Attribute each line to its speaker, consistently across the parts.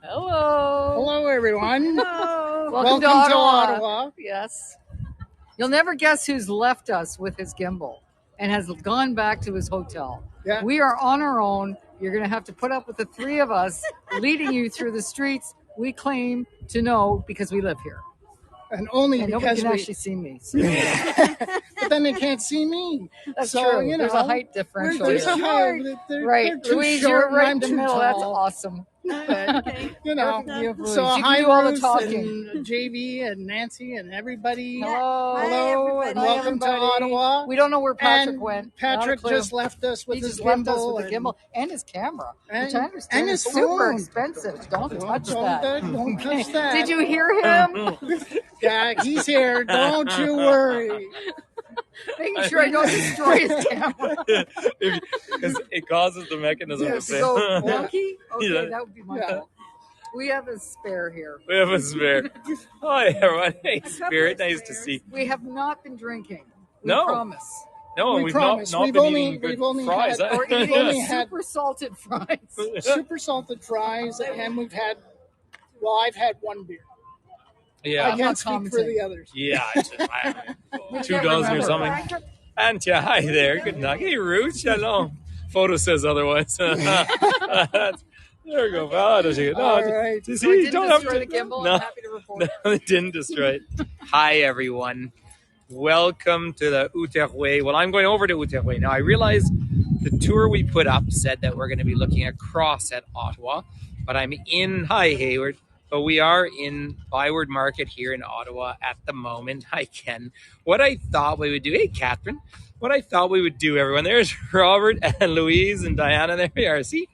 Speaker 1: Hello.
Speaker 2: Hello, everyone.
Speaker 1: Hello.
Speaker 2: Welcome to Ottawa.
Speaker 1: Yes. You'll never guess who's left us with his gimbal and has gone back to his hotel.
Speaker 2: Yeah.
Speaker 1: We are on our own. You're going to have to put up with the three of us leading you through the streets we claim to know because we live here.
Speaker 2: And only
Speaker 1: And nobody
Speaker 2: because
Speaker 1: can
Speaker 2: we...
Speaker 1: actually see me. So.
Speaker 2: But then they can't see me.
Speaker 1: That's
Speaker 2: so,
Speaker 1: true.
Speaker 2: You know,
Speaker 1: there's a height differential.
Speaker 2: There's a height.
Speaker 1: Right.
Speaker 2: They're too
Speaker 1: Louise,
Speaker 2: short,
Speaker 1: you're right
Speaker 2: I'm
Speaker 1: in the
Speaker 2: too
Speaker 1: middle.
Speaker 2: tall.
Speaker 1: That's awesome.
Speaker 2: But, you know, so
Speaker 1: you
Speaker 2: hi,
Speaker 1: can do all the
Speaker 2: Bruce
Speaker 1: talking.
Speaker 2: and JV and Nancy and everybody.
Speaker 1: Hello.
Speaker 2: Hello, and welcome to Ottawa.
Speaker 1: We don't know where Patrick
Speaker 2: and
Speaker 1: went.
Speaker 2: Patrick just left us with his gimbal
Speaker 1: and his camera,
Speaker 2: and,
Speaker 1: which I understand
Speaker 2: and
Speaker 1: is
Speaker 2: his
Speaker 1: super
Speaker 2: phone.
Speaker 1: expensive. Don't touch that.
Speaker 2: Don't touch that.
Speaker 1: Did you hear him?
Speaker 2: Yeah, he's here. Don't you worry.
Speaker 1: Making sure I don't destroy his camera.
Speaker 3: Because it causes the mechanism to fail.
Speaker 1: So lucky? Okay,
Speaker 3: Yeah.
Speaker 1: that would be my fault. We have a spare here.
Speaker 3: We have a spare. Hi, everyone. Hey, Spirit. Nice to see.
Speaker 1: We have not been drinking. We
Speaker 3: No.
Speaker 1: promise.
Speaker 3: No,
Speaker 2: We
Speaker 3: we've
Speaker 2: promise.
Speaker 3: not
Speaker 2: We've
Speaker 3: been
Speaker 2: only-
Speaker 3: eating good
Speaker 2: we've only
Speaker 3: fries.
Speaker 2: had-
Speaker 1: Or
Speaker 2: We've
Speaker 1: eating
Speaker 2: only had-
Speaker 1: super salted fries.
Speaker 2: Super salted fries, and we've had, well, I've had one beer.
Speaker 3: Yeah.
Speaker 2: I
Speaker 1: I'm
Speaker 2: can't
Speaker 1: not
Speaker 2: speak for
Speaker 1: commenting.
Speaker 2: the others.
Speaker 3: Yeah. I 2
Speaker 1: can't
Speaker 3: dozen or
Speaker 1: remember.
Speaker 3: something. Antja, hi there. Good night. Hey, Ruth. Shalom. Photo says otherwise. There we go. Oh, does he? No,
Speaker 2: All right.
Speaker 3: just-
Speaker 1: So I
Speaker 3: you
Speaker 1: didn't
Speaker 3: don't have
Speaker 1: destroy
Speaker 3: to.
Speaker 1: the gimbal.
Speaker 3: No.
Speaker 1: I'm happy to report.
Speaker 3: No, it didn't destroy it. Hi, everyone. Welcome to the Outaouais. Well, I'm going over to Outaouais. Now, I realize the tour we put up said that we're going to be looking across at Ottawa, but I'm in, hi, Hayward, but we are in Byward Market here in Ottawa at the moment. Hi, Ken. What I thought we would do, hey, Catherine, what I thought we would do, everyone, there's Robert and Louise and Diana. There we are, see?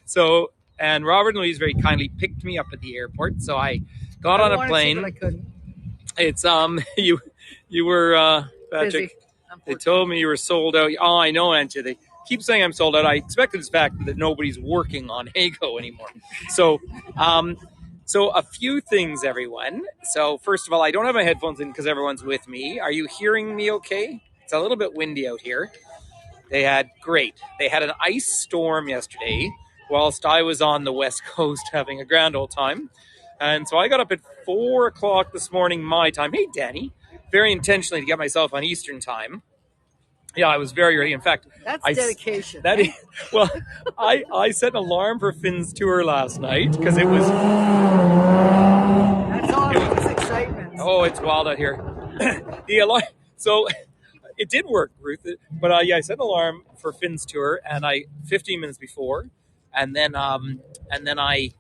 Speaker 3: So, and Robert and Louise very kindly picked me up at the airport, so I got on a
Speaker 1: wanted to,
Speaker 3: plane.
Speaker 1: but I couldn't.
Speaker 3: It's you were Patrick.
Speaker 1: Busy.
Speaker 3: They told me you were sold out. Oh, I know, Antje. They keep saying I'm sold out. I expected this fact that nobody's working on heygo anymore. So, so a few things, everyone. So first of all, I don't have my headphones in because everyone's with me. Are you hearing me okay? It's a little bit windy out here. They had an ice storm yesterday whilst I was on the West Coast having a grand old time. And so I got up at 4 o'clock this morning, my time. Hey, Danny. Very intentionally to get myself on Eastern time. Yeah, I was very ready. In fact,
Speaker 1: That's
Speaker 3: I-
Speaker 1: dedication.
Speaker 3: that is, well, I set an alarm for Finn's tour last night because it was,
Speaker 1: That's all. It's excitement.
Speaker 3: oh, it's wild out here. The alarm, so it did work, Ruth. But yeah, I set an alarm for Finn's tour, and 15 minutes before, and then I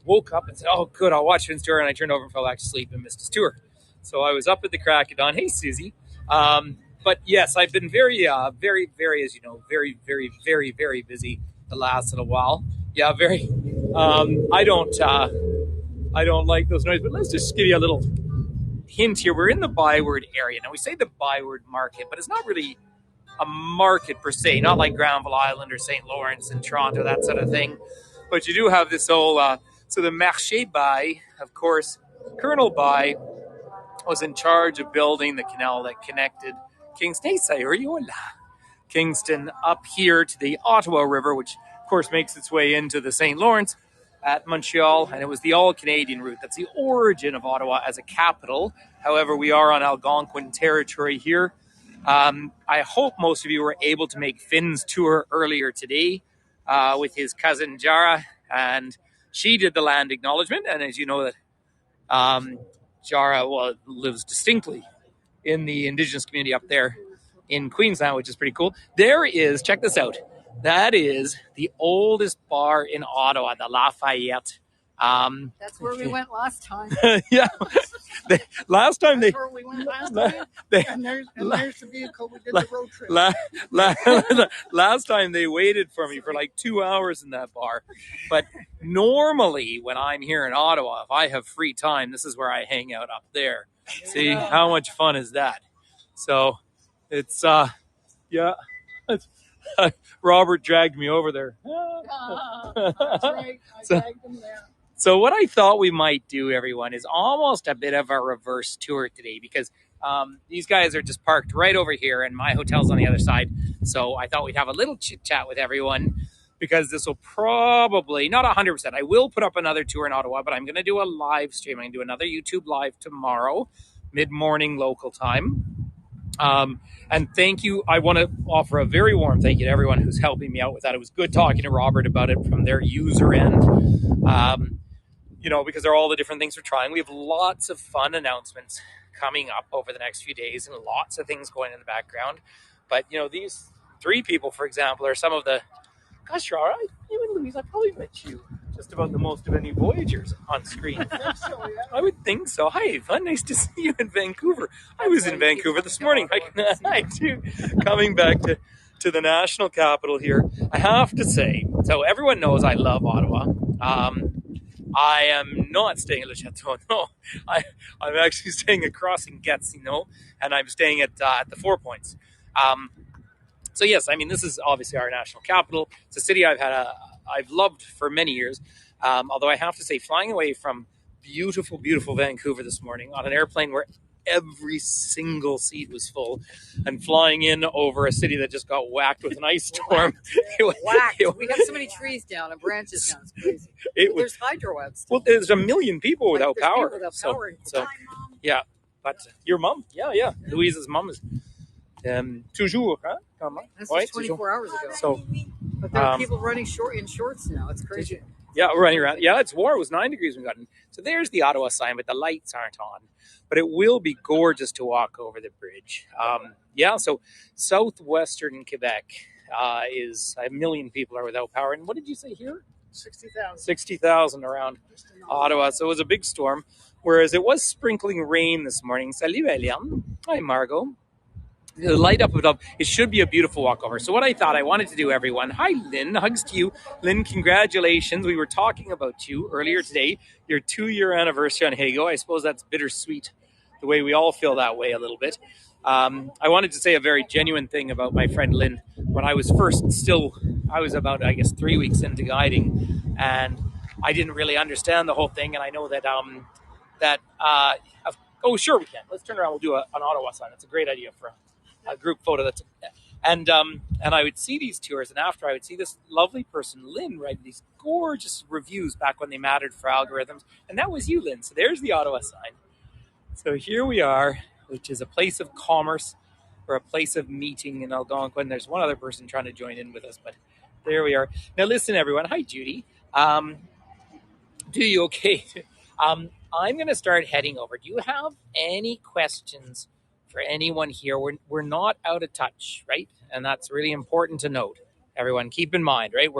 Speaker 3: woke up and said, "Oh, good, I'll watch Finn's tour," and I turned over and fell back to sleep and missed his tour. So I was up at the crack of dawn. Hey, Susie. But yes, I've been very, very, as you know, very, very, very, very busy the last little while. Yeah, very. I don't like those noises. But let's just give you a little hint here. We're in the Byward area. Now, we say the Byward Market, but it's not really a market per se, not like Granville Island or St. Lawrence in Toronto, that sort of thing. But you do have this whole, so the Marché Bay, of course, Colonel Bay was in charge of building the canal that connected Kingston up here to the Ottawa River, which of course makes its way into the St. Lawrence at Montreal, and it was the all-Canadian route. That's the origin of Ottawa as a capital. However, we are on Algonquin territory here. I hope most of you were able to make Finn's tour earlier today with his cousin Jara, and she did the land acknowledgement. And as you know, that Jara lives distinctly in the Indigenous community up there in Queensland, which is pretty cool. There is, check this out, that is the oldest bar in Ottawa, the Lafayette.
Speaker 1: That's where we went last time.
Speaker 3: Yeah. Last time
Speaker 1: That's where we went last time.
Speaker 2: And there's the vehicle we did the road trip.
Speaker 3: Last time they waited for me for like 2 hours in that bar. But normally when I'm here in Ottawa, if I have free time, this is where I hang out up there. See, how much fun is that? So it's, yeah. Robert dragged me over there.
Speaker 2: That's right. I dragged him there.
Speaker 3: So what I thought we might do, everyone, is almost a bit of a reverse tour today because these guys are just parked right over here and my hotel's on the other side. So I thought we'd have a little chit chat with everyone because this will probably, not 100%, I will put up another tour in Ottawa, but I'm going to do a live stream. I'm going to do another YouTube live tomorrow, mid-morning local time. And thank you. I want to offer a very warm thank you to everyone who's helping me out with that. It was good talking to Robert about it from their user end, because there are all the different things we're trying. We have lots of fun announcements coming up over the next few days and lots of things going in the background. But, these 3 people, for example, are some of the, gosh, Rara, you and Louise, I probably met you just about the most of any Voyagers on screen. I would think so. Hi, Eva. Nice to see you in Vancouver. I was in Vancouver this morning. I too, coming back to the national capital here. I have to say, so everyone knows I love Ottawa. I am not staying at Le Chateau, no. I'm actually staying across in Gatineau, and I'm staying at the 4 Points. So yes, this is obviously our national capital. It's a city I've loved for many years. Although I have to say, flying away from beautiful, beautiful Vancouver this morning on an airplane where every single seat was full, and flying in over a city that just got whacked with an ice storm.
Speaker 1: Whacked. We have so many trees down and branches down. It's crazy. There's hydro out still.
Speaker 3: Well, there's a million people without power.
Speaker 1: People without power.
Speaker 3: So, yeah. But your mum? Yeah. Louise's mum is toujours, huh?
Speaker 1: That's just 24 hours ago.
Speaker 3: So,
Speaker 1: but there are people running in shorts now. It's crazy.
Speaker 3: Yeah, running around. Yeah, it's warm. It was 9 degrees when we got in. So there's the Ottawa sign, but the lights aren't on. But it will be gorgeous to walk over the bridge. So southwestern Quebec is a million people are without power. And what did you say here?
Speaker 2: 60,000.
Speaker 3: 60,000 around Ottawa. So it was a big storm. Whereas it was sprinkling rain this morning. Salut, Eliane. Hi, Margot. The light up above. It should be a beautiful walkover. So what I thought I wanted to do, everyone. Hi, Lynn. Hugs to you. Lynn, congratulations. We were talking about you earlier today. Your 2-year anniversary on heygo. I suppose that's bittersweet, the way we all feel that way a little bit. I wanted to say a very genuine thing about my friend Lynn. When I was I was about, 3 weeks into guiding, and I didn't really understand the whole thing. And I know that, oh, sure we can. Let's turn around. We'll do an Ottawa sign. That's a great idea for a group photo. And I would see these tours, and after I would see this lovely person, Lynn, write these gorgeous reviews back when they mattered for algorithms. And that was you, Lynn. So there's the Ottawa sign. So here we are, which is a place of commerce or a place of meeting in Algonquin. There's one other person trying to join in with us, but there we are. Now listen, everyone. Hi, Judy. Do you okay? I'm going to start heading over. Do you have any questions for anyone here? We're not out of touch, right? And that's really important to note. Everyone, keep in mind, right?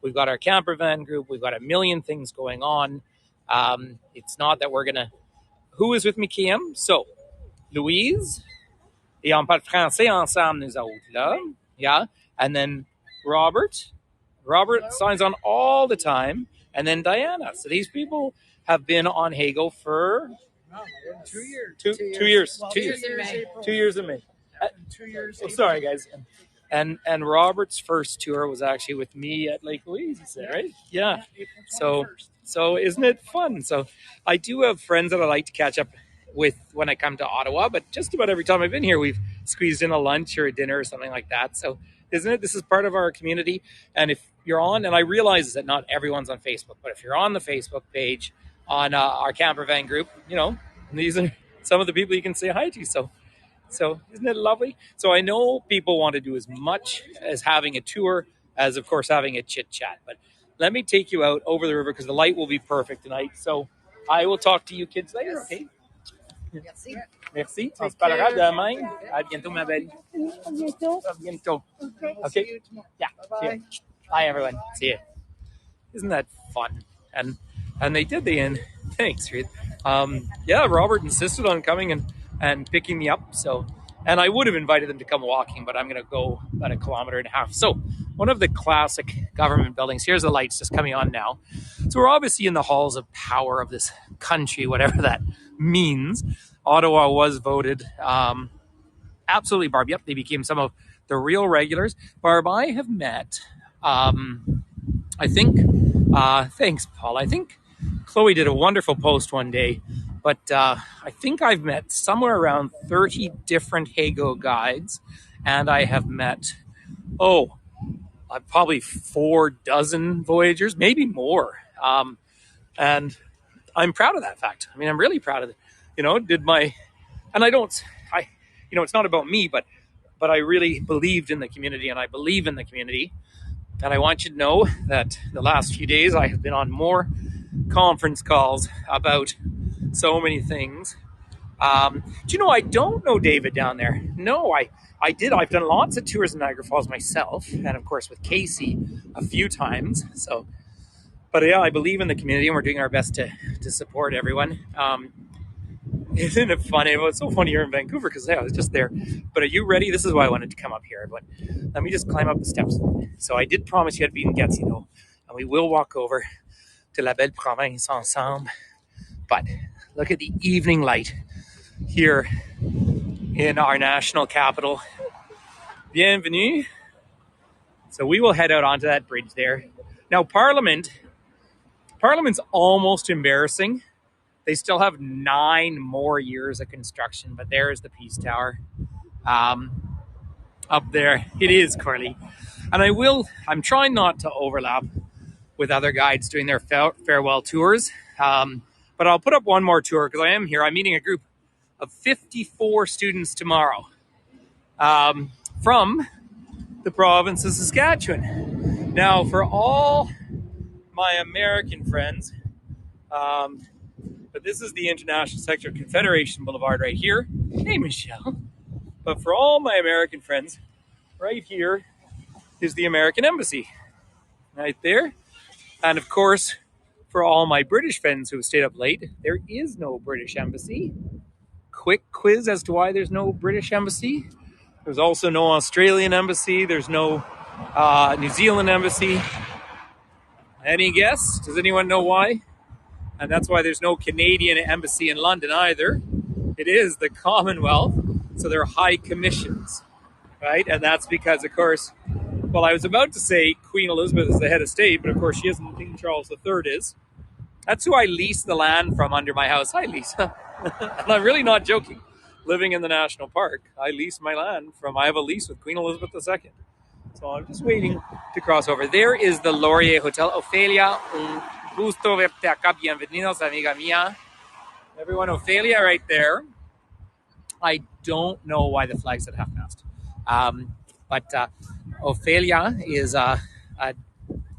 Speaker 3: We've got our camper van group. We've got a million things going on. It's not that we're going to... Who is with me, Kim? So, Louise. Et on parle français ensemble, nous autres, là. Yeah. And then Robert. Robert signs on all the time. And then Diana. So these people have been on heygo for
Speaker 2: 2 years.
Speaker 3: 2 years.
Speaker 2: Well,
Speaker 3: 2 years. 2 years in May.
Speaker 2: 2 years.
Speaker 3: Oh, sorry, guys. And Robert's first tour was actually with me at Lake Louise, you said, right? Yeah. So isn't it fun? So I do have friends that I like to catch up with when I come to Ottawa, but just about every time I've been here, we've squeezed in a lunch or a dinner or something like that. So isn't it? This is part of our community. And if you're on, and I realize that not everyone's on Facebook, but if you're on the Facebook page on our camper van group, these are some of the people you can say hi to. So isn't it lovely? So I know people want to do as much as having a tour as, of course, having a chit chat. But let me take you out over the river because the light will be perfect tonight. So I will talk to you kids later, okay?
Speaker 1: Merci.
Speaker 3: Merci. On se parlera demain. À bientôt, ma belle. À bientôt. Okay. Yeah.
Speaker 2: Bye.
Speaker 3: Bye, everyone. See you. Isn't that fun? And they did the end. Thanks, Ruth. Robert insisted on coming and picking me up. So, and I would have invited them to come walking, but I'm going to go about 1.5 kilometers. So one of the classic government buildings, here's the lights just coming on now. So we're obviously in the halls of power of this country, whatever that means. Ottawa was voted absolutely, Barb. Yep, they became some of the real regulars. Barb, I have met, I think, thanks, Paul. I think Chloe did a wonderful post one day, but I think I've met somewhere around 30 different heygo guides, and I have met, probably 4 dozen voyagers, maybe more. And I'm proud of that fact. I mean, I'm really proud of it. It's not about me, but I really believed in the community, and I believe in the community. And I want you to know that the last few days I have been on more conference calls about so many things. Do you know I don't know David down there? No, I did. I've done lots of tours in Niagara Falls myself, and of course with Casey a few times. But yeah, I believe in the community, and we're doing our best to support everyone. Isn't it funny? Well, it's so funny here in Vancouver because I was just there. But are you ready? This is why I wanted to come up here, everyone. Let me just climb up the steps. So I did promise you I'd be in Gatineau, and we will walk over to La Belle Province ensemble. But look at the evening light here in our national capital. Bienvenue. So we will head out onto that bridge there. Now, Parliament's almost embarrassing. They still have 9 more years of construction, but there's the Peace Tower up there. It is, Carly. And I'm trying not to overlap with other guides doing their farewell tours. But I'll put up one more tour because I am here. I'm meeting a group of 54 students tomorrow from the province of Saskatchewan. Now, for all my American friends, but this is the International Sector of Confederation Boulevard right here. Hey, Michelle. But for all my American friends, right here is the American Embassy. Right there. And of course, for all my British friends who have stayed up late, there is no British Embassy. Quick quiz as to why there's no British Embassy. There's also no Australian Embassy. There's no New Zealand Embassy. Any guess? Does anyone know why? And that's why there's no Canadian Embassy in London either. It is the Commonwealth, so they're high commissions, right? And that's because, of course, well, I was about to say Queen Elizabeth is the head of state, but of course she isn't. King Charles III is. That's who I lease the land from under my house. Hi, Lisa. And I'm really not joking. Living in the national park, I lease my land I have a lease with Queen Elizabeth II. So I'm just waiting to cross over. There is the Laurier Hotel. Ophelia, un gusto verte acá. Bienvenidos, amiga mía. Everyone, Ophelia right there. I don't know why the flag's at half-mast. But Ophelia is a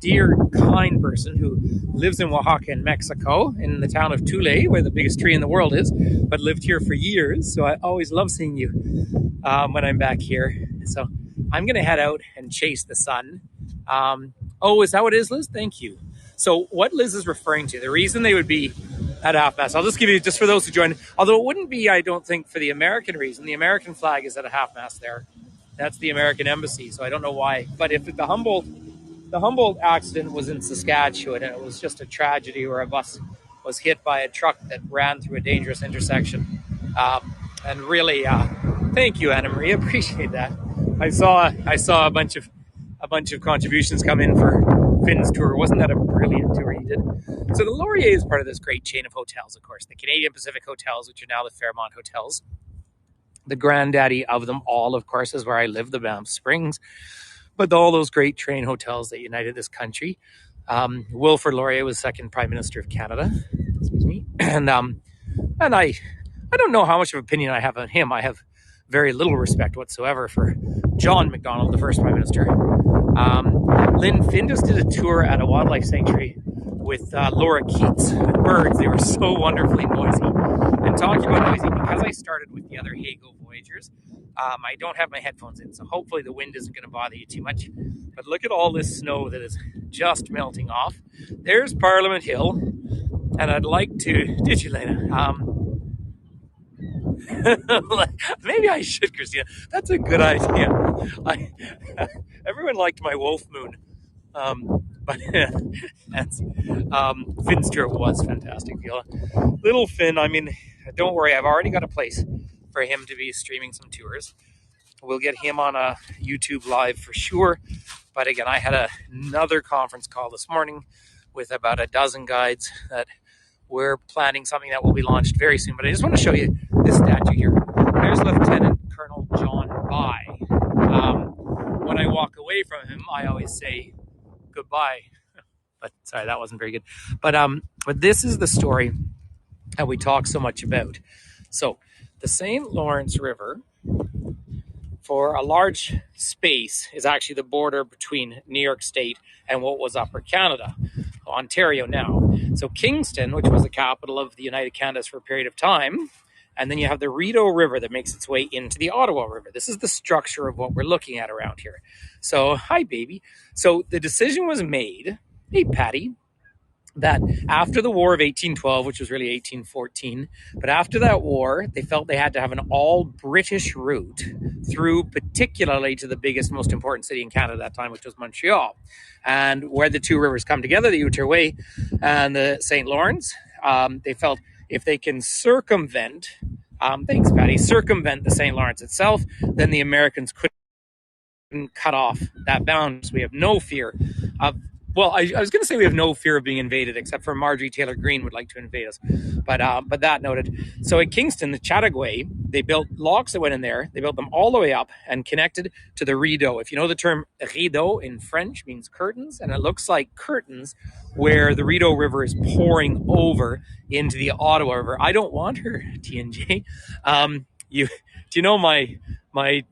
Speaker 3: dear, kind person who lives in Oaxaca in Mexico, in the town of Tule, where the biggest tree in the world is, but lived here for years. So I always love seeing you when I'm back here. So I'm going to head out and chase the sun. Oh, is that what it is, Liz? Thank you. So what Liz is referring to, the reason they would be at half-mast, I'll just give you, just for those who joined, although it wouldn't be, I don't think, for the American reason. The American flag is at a half-mast there. That's the American Embassy, so I don't know why. But if the Humboldt accident was in Saskatchewan, and it was just a tragedy where a bus was hit by a truck that ran through a dangerous intersection. And really, thank you, Anna Marie. Appreciate that. I saw a bunch of contributions come in for Finn's tour. Wasn't that a brilliant tour he did? So the Laurier is part of this great chain of hotels, of course. The Canadian Pacific Hotels, which are now the Fairmont Hotels. The granddaddy of them all, of course, is where I live, the Banff Springs. But all those great train hotels that united this country. Wilfrid Laurier was second Prime Minister of Canada. Excuse me. And I don't know how much of an opinion I have on him. I have very little respect whatsoever for John Macdonald, the first Prime Minister. Lynn Finn just did a tour at a wildlife sanctuary with Laura Keats. Birds, they were so wonderfully noisy. And talking about noisy, because I started with the other heygo voyagers, I don't have my headphones in, so hopefully the wind isn't going to bother you too much. But look at all this snow that is just melting off. There's Parliament Hill, and I'd like to... Did you, Lena? Maybe I should, Christina. That's a good idea. Everyone liked my wolf moon. But Finn's tour was fantastic. Little Finn, I mean, don't worry, I've already got a place for him to be streaming some tours. We'll get him on a YouTube live for sure. But again, I had another conference call this morning with about a dozen guides that we're planning something that will be launched very soon. But I just want to show you this statue here. There's Lieutenant Colonel John By. when I walk away from him, I always say goodbye. But sorry, that wasn't very good. But this is the story that we talk so much about. So the St. Lawrence River, for a large space, is actually the border between New York State and what was Upper Canada, Ontario now. So Kingston, which was the capital of the United Canadas for a period of time, and then you have the Rideau River that makes its way into the Ottawa River. This is the structure of what we're looking at around here. So, hi, baby. So the decision was made, hey, Patty, that after the War of 1812, which was really 1814, but after that war, they felt they had to have an all-British route through particularly to the biggest, most important city in Canada at that time, which was Montreal. And where the two rivers come together, the Outaouais and the St. Lawrence, they felt if they can circumvent, thanks, Patty, circumvent the St. Lawrence itself, then the Americans couldn't cut off that boundary. So we have no fear of, well, I was going to say we have no fear of being invaded, except for Marjorie Taylor Greene would like to invade us. But that noted. So at Kingston, the Chateauguay, they built locks that went in there. They built them all the way up and connected to the Rideau. If you know the term rideau in French, means curtains, and it looks like curtains where the Rideau River is pouring over into the Ottawa River. I don't want her, TNJ. Do you know my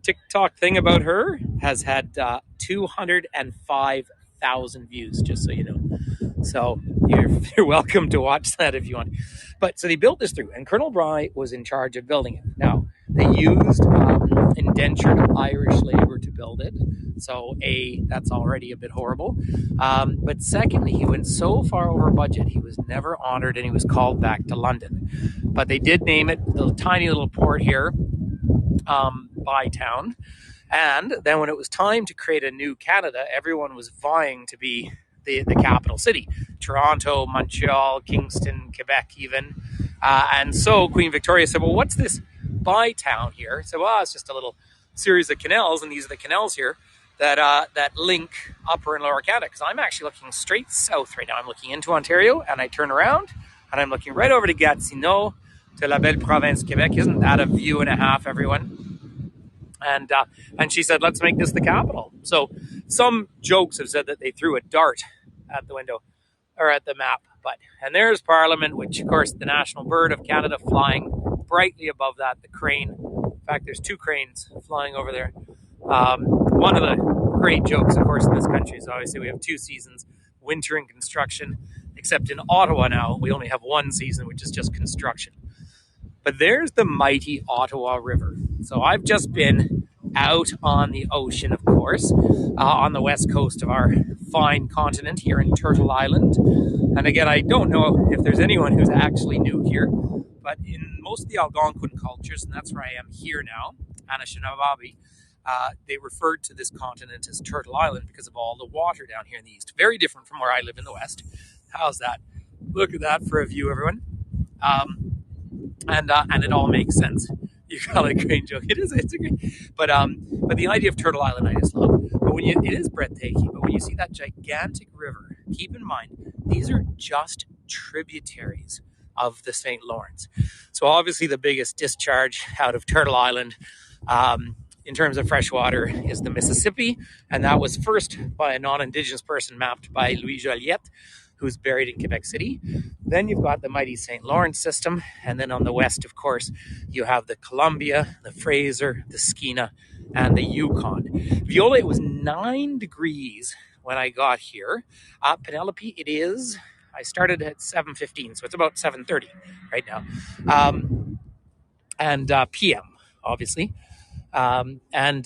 Speaker 3: TikTok thing about her has had 205,000 views, just so you know. So you're welcome to watch that if you want. But so they built this through, and Colonel Bry was in charge of building it. Now, they used indentured Irish labor to build it. So that's already a bit horrible. But secondly, he went so far over budget, he was never honored and he was called back to London. But they did name it the tiny little port here, Bytown. And then when it was time to create a new Canada, everyone was vying to be the capital city. Toronto, Montreal, Kingston, Quebec even. And so Queen Victoria said, well, what's this Bytown here? So, well, it's just a little series of canals, and these are the canals here that link Upper and Lower Canada. Because I'm actually looking straight south right now. I'm looking into Ontario, and I turn around, and I'm looking right over to Gatineau, to la belle province Quebec. Isn't that a view and a half, everyone? And she said, let's make this the capital. So some jokes have said that they threw a dart at the window or at the map. And there's Parliament, which, of course, the national bird of Canada, flying brightly above that, the crane. In fact, there's two cranes flying over there. One of the great jokes, of course, in this country is obviously we have two seasons, winter and construction, except in Ottawa now, we only have one season, which is just construction. But there's the mighty Ottawa River. So I've just been out on the ocean, of course, on the west coast of our fine continent here in Turtle Island. And again, I don't know if there's anyone who's actually new here, but in most of the Algonquin cultures, and that's where I am here now, Anishinaabe, they referred to this continent as Turtle Island because of all the water down here in the east. Very different from where I live in the west. How's that? Look at that for a view, everyone. And it all makes sense. You call it a great joke. It is. It's a great. But the idea of Turtle Island, I just love. But it is breathtaking. But when you see that gigantic river, keep in mind these are just tributaries of the St. Lawrence. So obviously the biggest discharge out of Turtle Island, in terms of fresh water, is the Mississippi, and that was first by a non-Indigenous person mapped by Louis Joliette, who's buried in Quebec City. Then you've got the mighty St. Lawrence system. And then on the west, of course, you have the Columbia, the Fraser, the Skeena, and the Yukon. Viola, it was 9 degrees when I got here. Penelope, it is, I started at 7:15, so it's about 7:30 right now. And PM, obviously. And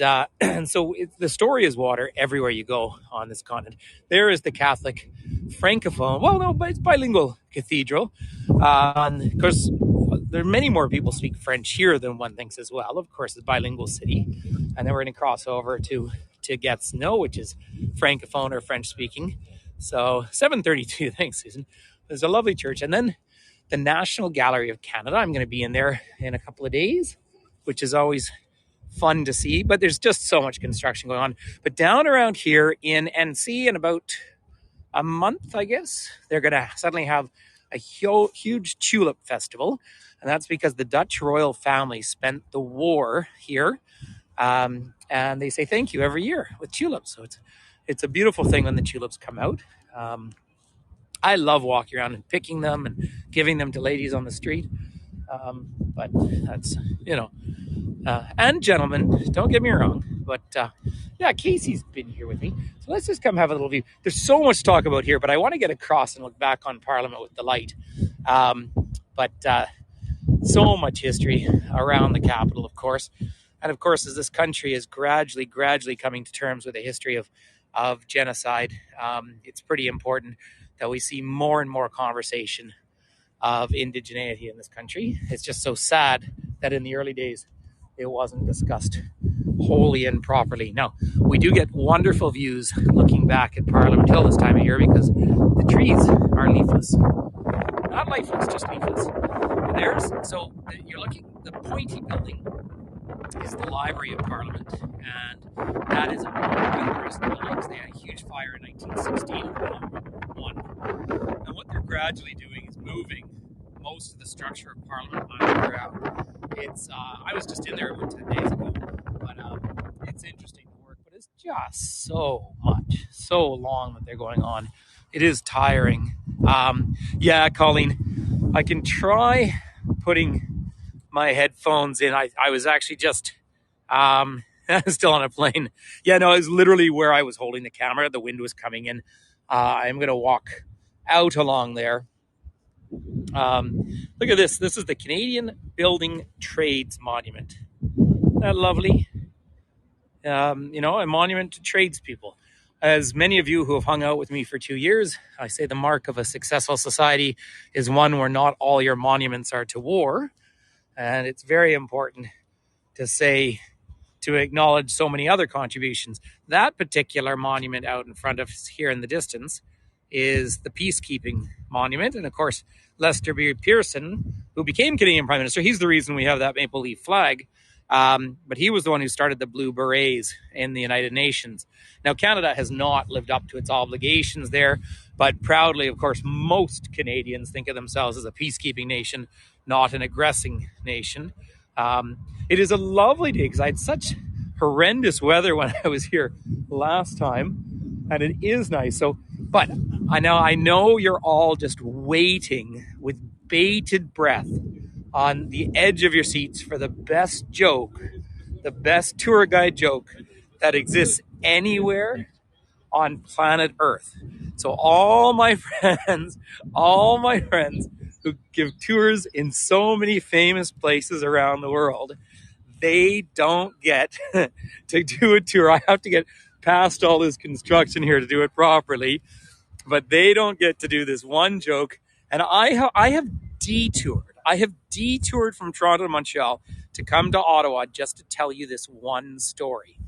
Speaker 3: so the story is water everywhere you go on this continent. There is the Catholic Francophone, well, no, but it's bilingual cathedral. Of course, there are many more people speak French here than one thinks as well. Of course, it's a bilingual city. And then we're going to cross over to Gatineau, which is Francophone or French speaking. So 7:32, thanks, Susan. There's a lovely church. And then the National Gallery of Canada. I'm going to be in there in a couple of days, which is always fun to see, but there's just so much construction going on. But down around here in NC, in about a month, I guess, they're going to suddenly have a huge tulip festival. And that's because the Dutch royal family spent the war here And they say thank you every year with tulips. So it's a beautiful thing when the tulips come out. I love walking around and picking them and giving them to ladies on the street. But that's, and gentlemen, don't get me wrong. But yeah, Casey's been here with me. So let's just come have a little view. There's so much to talk about here, but I want to get across and look back on Parliament with delight. But so much history around the capital, of course. And of course, as this country is gradually coming to terms with a history of genocide, it's pretty important that we see more and more conversation of indigeneity in this country. It's just so sad that in the early days, it wasn't discussed wholly and properly. Now, we do get wonderful views looking back at Parliament Hill this time of year because the trees are leafless. Not lifeless, just leafless. So you're looking, the pointy building is the Library of Parliament, and that is one of the recent buildings. They had a huge fire in 1916 one. And what they're gradually doing is moving most of the structure of Parliament underground. I was just in there about 10 days ago, but it's interesting to work, but it's just so long that they're going on. It is tiring. Yeah, Colleen, I can try putting my headphones in. I was actually just still on a plane. Yeah, no, it was literally where I was holding the camera. The wind was coming in. I'm going to walk out along there. Look at this. This is the Canadian Building Trades Monument. Isn't that lovely? A monument to tradespeople. As many of you who have hung out with me for 2 years, I say the mark of a successful society is one where not all your monuments are to war. And it's very important to acknowledge so many other contributions. That particular monument out in front of us here in the distance is the peacekeeping monument. And of course, Lester B. Pearson, who became Canadian Prime Minister, he's the reason we have that maple leaf flag. But he was the one who started the Blue Berets in the United Nations. Now, Canada has not lived up to its obligations there, but proudly, of course, most Canadians think of themselves as a peacekeeping nation, not an aggressing nation. It is a lovely day because I had such horrendous weather when I was here last time, and it is nice. But I know you're all just waiting with bated breath on the edge of your seats for the best joke, the best tour guide joke that exists anywhere on planet Earth. So all my friends who give tours in so many famous places around the world, they don't get to do a tour. I have to get past all this construction here to do it properly, but they don't get to do this one joke. And I have detoured from Toronto to Montreal to come to Ottawa just to tell you this one story.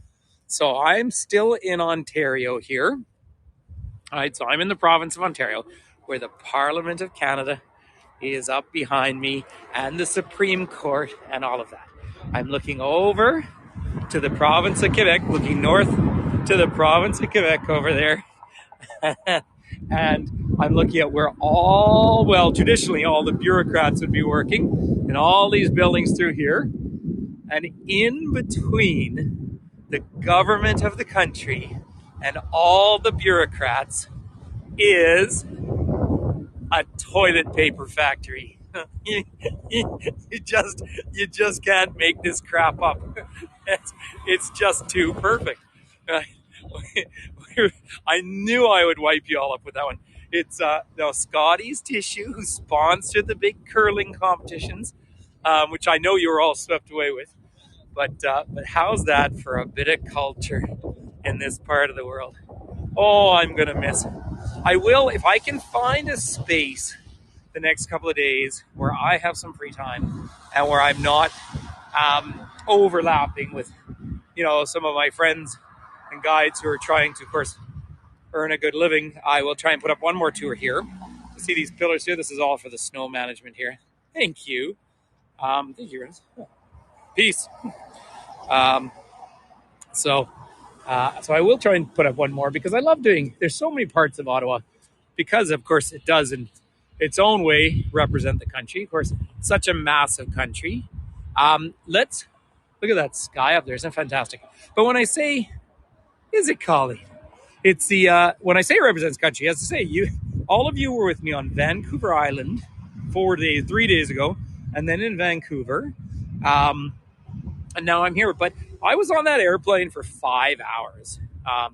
Speaker 3: So I'm still in Ontario here. All right, so I'm in the province of Ontario, where the Parliament of Canada is up behind me, and the Supreme Court, and all of that. I'm looking over to the province of Quebec, looking north to the province of Quebec over there. And I'm looking at where traditionally all the bureaucrats would be working, and all these buildings through here. And in between the government of the country and all the bureaucrats is a toilet paper factory. You just can't make this crap up. It's just too perfect. I knew I would wipe you all up with that one. It's Scotty's Tissue, who sponsored the big curling competitions, which I know you were all swept away with. But how's that for a bit of culture in this part of the world? Oh, I'm going to miss. I will, if I can find a space the next couple of days where I have some free time and where I'm not overlapping with, some of my friends and guides who are trying to, of course, earn a good living. I will try and put up one more tour here. You see these pillars here? This is all for the snow management here. Thank you. Thank you, Rens. Peace. So I will try and put up one more because I love there's so many parts of Ottawa because, of course, it does in its own way represent the country. Of course, such a massive country. Let's Look at that sky up there. Isn't it fantastic? But when I say, is it Colleen? It's the when I say represents country, as I say, all of you were with me on Vancouver Island 3 days ago, and then in Vancouver, and now I'm here. But I was on that airplane for 5 hours.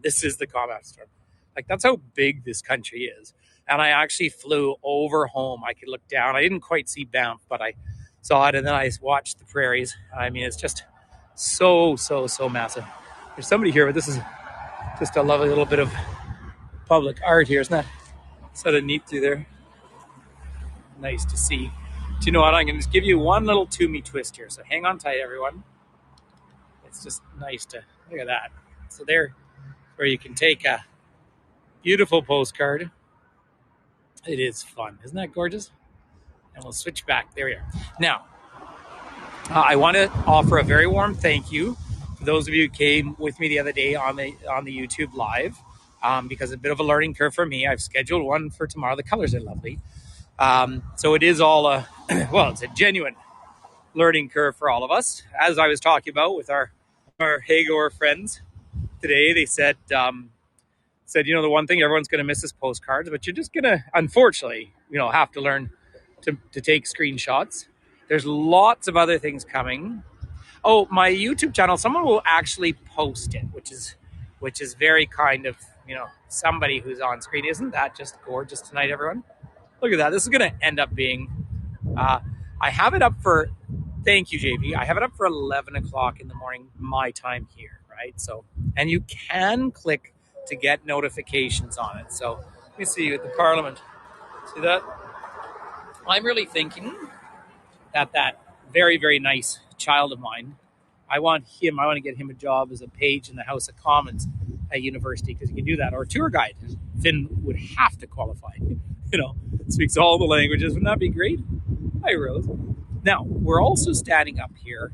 Speaker 3: This is the combat storm. Like, that's how big this country is. And I actually flew over home. I could look down. I didn't quite see Banff, but I saw it, and then I watched the prairies. I mean, it's just so massive. There's somebody here, but this is just a lovely little bit of public art here. Isn't that sort of neat through there? Nice to see. Do you know what? I'm going to just give you one little to-me twist here. So hang on tight, everyone. It's just nice to look at that. So there, where you can take a beautiful postcard. It is fun. Isn't that gorgeous? And we'll switch back. There we are. Now, I want to offer a very warm thank you for those of you who came with me the other day on the YouTube live, because it's a bit of a learning curve for me. I've scheduled one for tomorrow. The colors are lovely. So it is all it's a genuine learning curve for all of us. As I was talking about with our heygo friends today, they said, you know, the one thing everyone's going to miss is postcards, but you're just going to, unfortunately, you know, have to learn to take screenshots. There's lots of other things coming. Oh, my YouTube channel, someone will actually post it, which is very kind of, you know, somebody who's on screen. Isn't that just gorgeous tonight, everyone? Look at that. This is going to end up being, I have it up for, thank you, JV. I have it up for 11 o'clock in the morning, my time here, right? So, and you can click to get notifications on it. So let me see at the Parliament. See that? I'm really thinking that very, very nice child of mine, I want to get him a job as a page in the House of Commons at university, because he can do that, or a tour guide. Finn would have to qualify, you know, speaks all the languages. Wouldn't that be great? Hi, Rose. Now, we're also standing up here.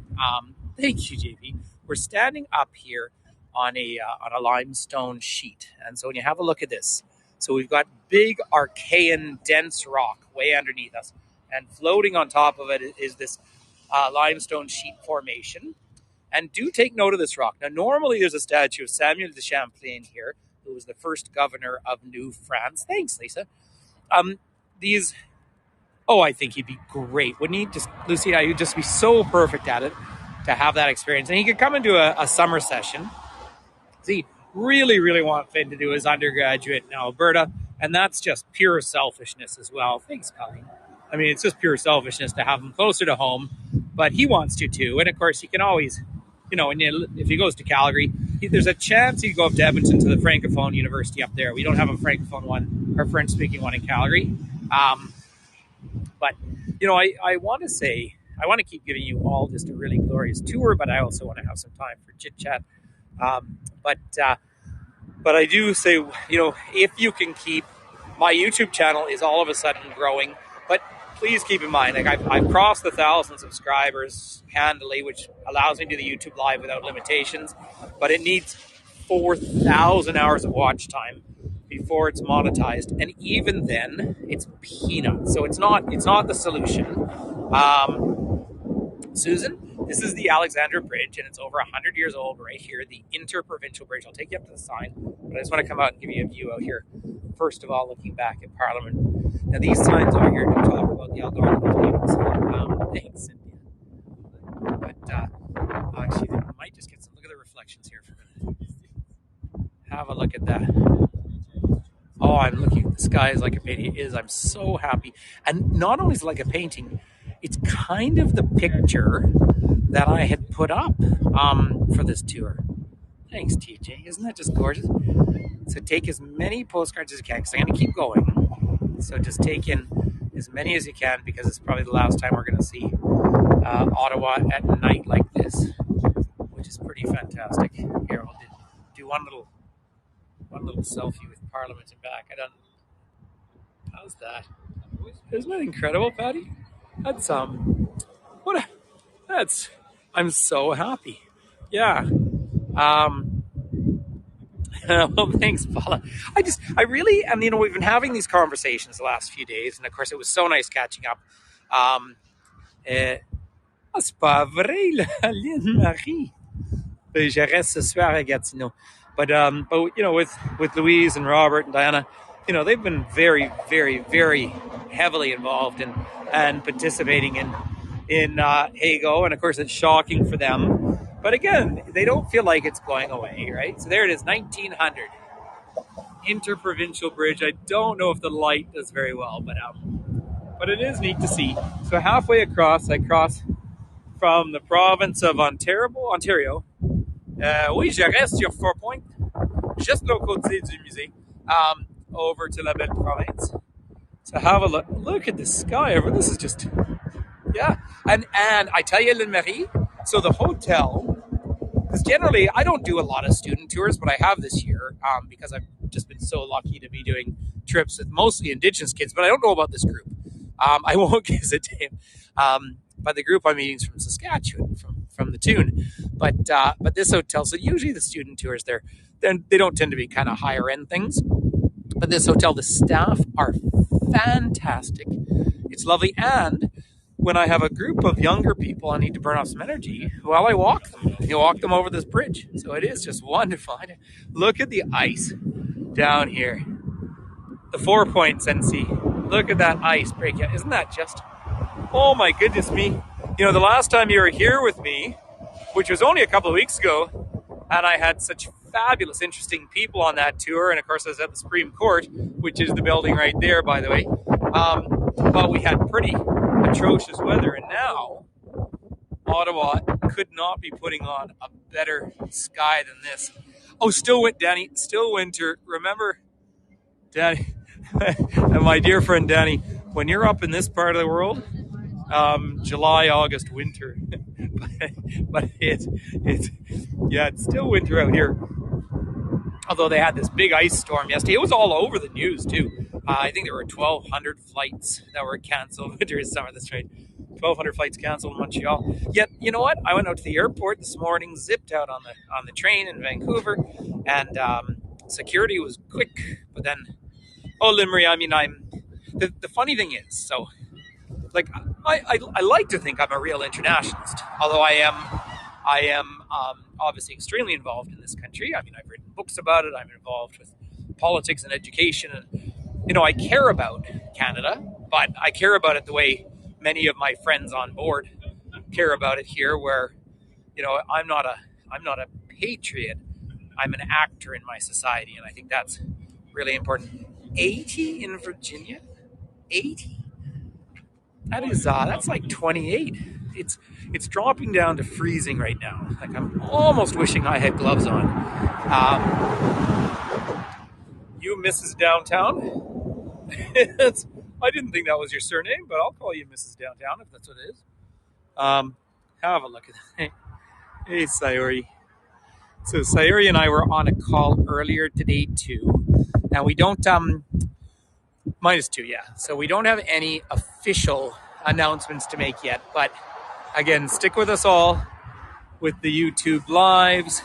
Speaker 3: Thank you, JP. We're standing up here on a limestone sheet. And so when you have a look at this, so we've got big Archean dense rock way underneath us, and floating on top of it is this limestone sheet formation. And do take note of this rock. Now, normally there's a statue of Samuel de Champlain here, who was the first governor of New France. Thanks, Lisa. I think he'd be great. Wouldn't he? Lucy, you'd just be so perfect at it to have that experience. And he could come into a summer session. See, really want Finn to do his undergraduate in Alberta, and that's just pure selfishness as well. Thanks, Colleen. I mean, it's just pure selfishness to have him closer to home, but he wants to too. And of course, he can always, you know, if he goes to Calgary, there's a chance he could go up to Edmonton to the Francophone University up there. We don't have a Francophone one, or French-speaking one in Calgary. But, you know, I want to say, I want to keep giving you all just a really glorious tour, but I also want to have some time for chit-chat. But I do say, you know, if you can keep, my YouTube channel is all of a sudden growing, but please keep in mind, like I've crossed the 1,000 subscribers handily, which allows me to do the YouTube live without limitations, but it needs 4,000 hours of watch time before it's monetized, and even then, it's peanuts. So it's not the solution. Susan, this is the Alexandra Bridge, and it's over 100 years old right here, the Interprovincial Bridge. I'll take you up to the sign, but I just want to come out and give you a view out here. First of all, looking back at Parliament. Now, these signs over here don't talk about the Algonquin tables. Thanks, Cynthia. But actually, I might just get some. Look at the reflections here for a minute. Have a look at that. Oh, I'm looking. The sky is like a painting. It is. I'm so happy. And not only is it like a painting, it's kind of the picture that I had put up for this tour. Thanks, TJ. Isn't that just gorgeous? So take as many postcards as you can, because I'm going to keep going. So just take in as many as you can, because it's probably the last time we're going to see Ottawa at night like this, which is pretty fantastic. Here, I'll do one little selfie with Parliament and back. How's that? Isn't that incredible, Patty? I'm so happy. Yeah. Well, thanks, Paula. I really, and you know, we've been having these conversations the last few days, and of course, it was so nice catching up. Ah, c'est pas vrai, Lynn Marie. Je reste ce soir à Gatineau. But you know, with Louise and Robert and Diana, you know, they've been very, very, very heavily involved in and participating in heygo, and of course it's shocking for them. But again, they don't feel like it's going away, right? So there it is, 1900 Interprovincial Bridge. I don't know if the light does very well, but it is neat to see. So halfway across, I cross from the province of Ontario. Oui, je reste sur 4 Points, juste l'autre côté du musée, over to La Belle Province. So have a look. Look at the sky over. This is just, yeah. And I tell you, Lynn Marie, so the hotel, because generally I don't do a lot of student tours, but I have this year because I've just been so lucky to be doing trips with mostly Indigenous kids, but I don't know about this group. I won't give his name. But the group I'm meeting is from Saskatchewan, from the Tune. But this hotel, so usually the student tours there, they don't tend to be kind of higher end things. But this hotel, the staff are fantastic. It's lovely. And when I have a group of younger people, I need to burn off some energy. Well, I walk them. You walk them over this bridge. So it is just wonderful. Look at the ice down here. The 4 Points NC. Look at that ice break. Isn't that just... Oh my goodness me. You know, the last time you were here with me, which was only a couple of weeks ago, and I had such fabulous, interesting people on that tour, and of course I was at the Supreme Court, which is the building right there, by the way. But we had pretty atrocious weather, and now Ottawa could not be putting on a better sky than this. Oh, Danny, still winter. Remember, Danny, and my dear friend Danny, when you're up in this part of the world, July, August, winter, but it's still winter out here. Although they had this big ice storm yesterday, it was all over the news too. I think there were 1,200 flights that were canceled. Winter is summer, that's right. 1,200 flights canceled in Montreal. Yet, you know what? I went out to the airport this morning, zipped out on the train in Vancouver, and security was quick. But then, oh, Lynn Marie, I mean, the funny thing is, so. Like I like to think I'm a real internationalist, although I am obviously extremely involved in this country. I mean, I've written books about it. I'm involved with politics and education, and you know, I care about Canada, but I care about it the way many of my friends on board care about it here, where you know, I'm not a patriot. I'm an actor in my society, and I think that's really important. 80 in Virginia, 80. That is that's like 28. It's dropping down to freezing right now. Like I'm almost wishing I had gloves on. You Mrs. Downtown? I didn't think that was your surname, but I'll call you Mrs. Downtown if that's what it is. Have a look at that. Hey, Sayuri. So Sayuri and I were on a call earlier today too. Now we don't -2, yeah. So we don't have any official announcements to make yet. But again, stick with us all with the YouTube lives,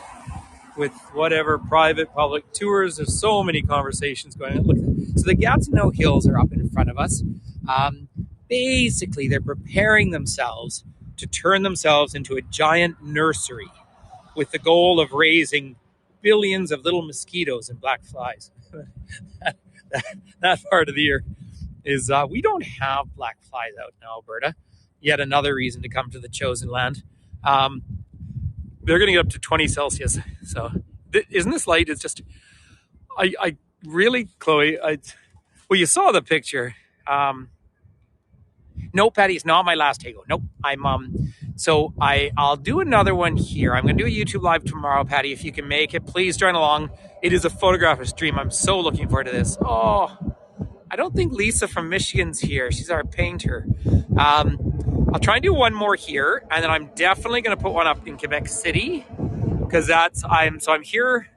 Speaker 3: with whatever private, public tours. There's so many conversations going on. Look, so the Gatineau Hills are up in front of us. Basically, they're preparing themselves to turn themselves into a giant nursery with the goal of raising billions of little mosquitoes and black flies. That part of the year is we don't have black flies out in Alberta. Yet another reason to come to the chosen land. They're going to get up to 20 Celsius. So isn't this light? It's just, I really, Chloe, well, you saw the picture. No, Patty, it's not my last heygo. Nope. I'll do another one here. I'm going to do a YouTube live tomorrow, Patty, if you can make it. Please join along. It is a photographer's dream. I'm so looking forward to this. Oh, I don't think Lisa from Michigan's here. She's our painter. I'll try and do one more here, and then I'm definitely going to put one up in Quebec City, because I'm here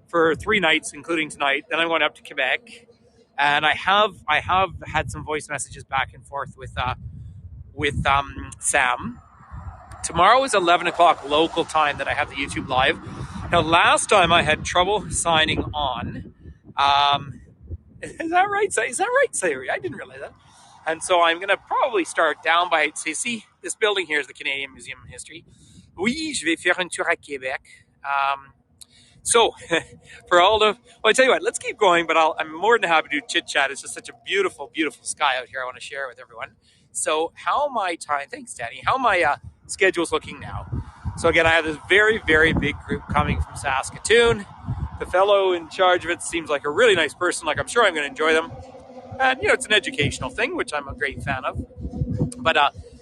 Speaker 3: for 3 nights, including tonight. Then I'm going up to Quebec, and I have had some voice messages back and forth with Sam. Tomorrow is 11 o'clock local time that I have the YouTube live. Now, last time I had trouble signing on. Is that right, Sayuri? I didn't realize that. And so I'm going to probably start down by, see, this building here is the Canadian Museum of History. Oui, je vais faire une tour à Québec. So, for all the, well, I tell you what, let's keep going, but I'm more than happy to do chit chat. It's just such a beautiful, beautiful sky out here. I want to share it with everyone. So, how my time, thanks, Danny, how my schedule's looking now. So, again, I have this very, very big group coming from Saskatoon. The fellow in charge of it seems like a really nice person. Like, I'm sure I'm going to enjoy them. And, it's an educational thing, which I'm a great fan of. But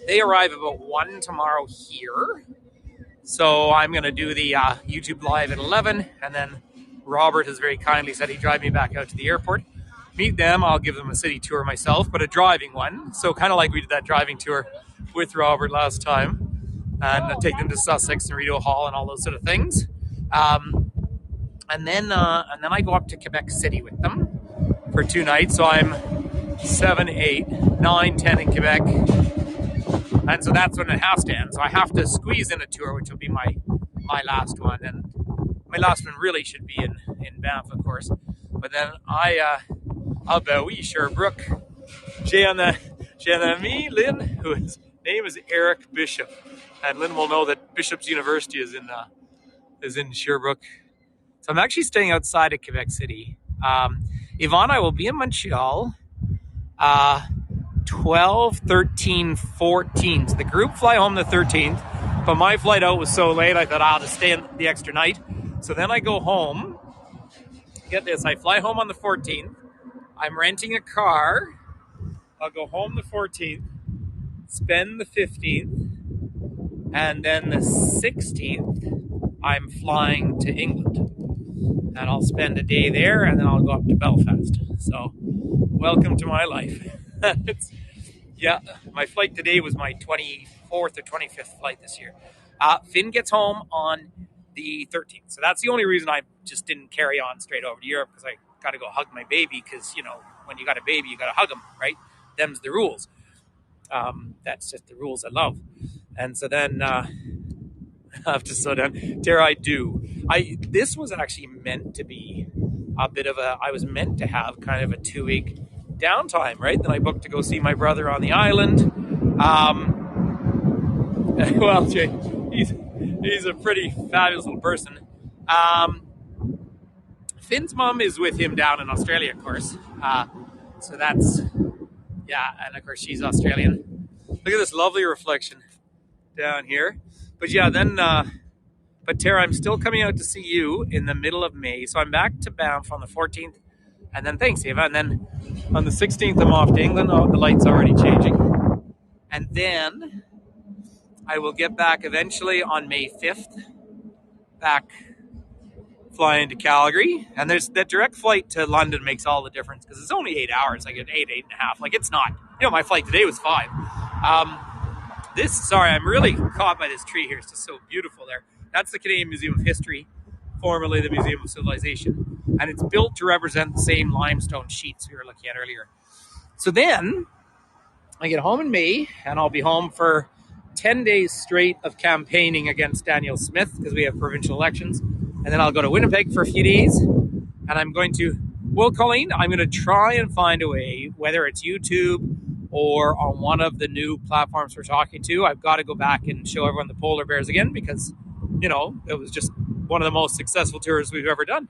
Speaker 3: they arrive about 1 tomorrow here. So I'm going to do the YouTube Live at 11. And then Robert has very kindly said he'd drive me back out to the airport. Meet them. I'll give them a city tour myself, but a driving one. So kind of like we did that driving tour with Robert last time. And take them to Sussex and Rideau Hall and all those sort of things. And then I go up to Quebec City with them for 2 nights. So I'm 7, 8, 9, 10 in Quebec. And so that's when it has to end. So I have to squeeze in a tour, which will be my last one. And my last one really should be in Banff, of course. But then I'll be oui, Sherbrooke. J'ai un ami, Lynn, whose name is Eric Bishop. And Lynn will know that Bishop's University is in Sherbrooke. So I'm actually staying outside of Quebec City. Yvonne and I will be in Montreal 12, 13, 14. So the group fly home the 13th, but my flight out was so late I thought I'll just stay in the extra night. So then I go home. Get this, I fly home on the 14th. I'm renting a car. I'll go home the 14th, spend the 15th, and then the 16th, I'm flying to England. And I'll spend a day there, and then I'll go up to Belfast. So, welcome to my life. My flight today was my 24th or 25th flight this year. Finn gets home on the 13th. So that's the only reason I just didn't carry on straight over to Europe, because I got to go hug my baby, because, when you got a baby, you got to hug them, right? Them's the rules. That's just the rules I love. And so then I have to slow down. Dare I do. This was actually meant to be a bit of I was meant to have kind of a 2-week downtime, right? Then I booked to go see my brother on the island. Well, Jay, he's a pretty fabulous little person. Finn's mom is with him down in Australia, of course. So that's, and of course she's Australian. Look at this lovely reflection down here. But but Tara, I'm still coming out to see you in the middle of May. So I'm back to Banff on the 14th. And then thanks, Eva. And then on the 16th, I'm off to England. Oh, the light's already changing. And then I will get back eventually on May 5th. Back flying to Calgary. And there's that direct flight to London makes all the difference, because it's only 8 hours. I get 8.5. Like, it's not. My flight today was 5. I'm really caught by this tree here. It's just so beautiful there. That's the Canadian Museum of History, formerly the Museum of Civilization. And it's built to represent the same limestone sheets we were looking at earlier. So then I get home in May, and I'll be home for 10 days straight of campaigning against Daniel Smith, because we have provincial elections. And then I'll go to Winnipeg for a few days. And I'm going to, Colleen, I'm going to try and find a way, whether it's YouTube or on one of the new platforms we're talking to. I've got to go back and show everyone the polar bears again, because, it was just one of the most successful tours we've ever done.